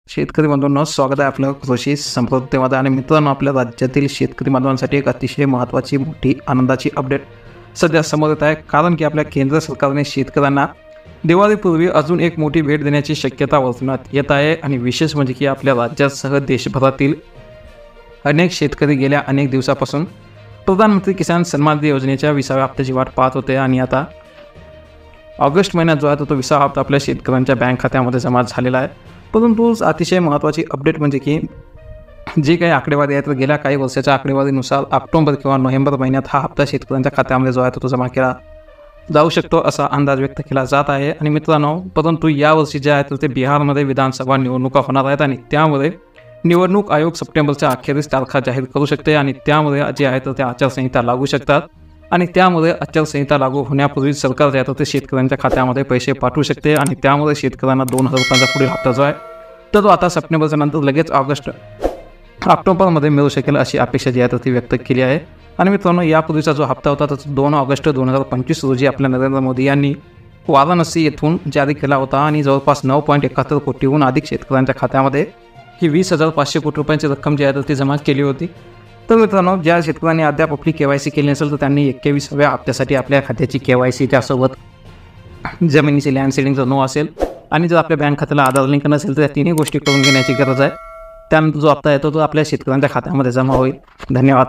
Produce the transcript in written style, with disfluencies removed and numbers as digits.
शेतकरी बांधवांनो, स्वागत आहे आपलं कृषी संपत्तीमध्ये. आणि मित्रांनो, आपल्या राज्यातील शेतकरी बांधवांसाठी एक अतिशय महत्त्वाची मोठी आनंदाची अपडेट सध्या समोर येत आहे. कारण की आपल्या केंद्र सरकारने शेतकऱ्यांना दिवाळीपूर्वी अजून एक मोठी भेट देण्याची शक्यता वर्तवण्यात येत आहे. आणि विशेष म्हणजे की आपल्या राज्यासह देशभरातील अनेक शेतकरी गेल्या अनेक दिवसापासून प्रधानमंत्री किसान सन्मान निधी योजनेच्या 20व्या हप्त्याची वाट पाहत होते. आणि आता ऑगस्ट महिन्यात जो आहे तो 20वा हप्ता आपल्या शेतकऱ्यांच्या बँक खात्यामध्ये जमा झालेला आहे. परंतु अतिशय महत्त्वाची अपडेट म्हणजे की जी काही आकडेवारी आहे तर गेल्या काही वर्षाच्या आकडेवारीनुसार ऑक्टोबर किंवा नोव्हेंबर महिन्यात हा हप्ता शेतकऱ्यांच्या खात्यामध्ये जो आहे तो जमा केला जाऊ शकतो असा अंदाज व्यक्त केला जात आहे. आणि मित्रांनो, परंतु यावर्षी जे आहे तर ते बिहारमध्ये विधानसभा निवडणुका होणार आहेत. आणि त्यामुळे निवडणूक आयोग सप्टेंबरच्या अखेरीस तारखा जाहीर करू शकते. आणि त्यामुळे जे आहे तर त्या आचारसंहिता लागू शकतात. आणि त्यामुळे आचारसंहिता लागू होण्यापूर्वी सरकार जे आहे तर ते शेतकऱ्यांच्या खात्यामध्ये पैसे पाठवू शकते. आणि त्यामुळे शेतकऱ्यांना 2000 रुपयांचा पुढील हप्ता जो आहे तर तो आता सप्टेंबरच्या नंतर लगेच ऑक्टोबरमध्ये मिळू शकेल अशी अपेक्षा जी आहे तर ती व्यक्त केली आहे. आणि मित्रांनो, यापूर्वीचा जो हप्ता होता तर 2 ऑगस्ट 2025 रोजी आपल्या नरेंद्र मोदी यांनी वाराणसी येथून जारी केला होता. आणि जवळपास 9.71 कोटीहून अधिक शेतकऱ्यांच्या खात्यामध्ये ही 20,500 कोटी रुपयांची रक्कम जी आहे तर ती जमा केली होती. तर मित्रांनो, ज्या शेतकऱ्यांनी अद्याप आपली KYC केली नसेल तर त्यांनी 21व्या हप्त्यासाठी आपल्या खात्याची KYC त्यासोबत जमिनीची लँड सीडिंग जर नो असेल आणि जर आपल्या बँक खात्याला आधार लिंक नसेल तर या तिन्ही गोष्टी करून घेण्याची गरज आहे. त्यानंतर जो हप्ता येतो तो आपल्या शेतकऱ्यांच्या खात्यामध्ये जमा होईल. धन्यवाद.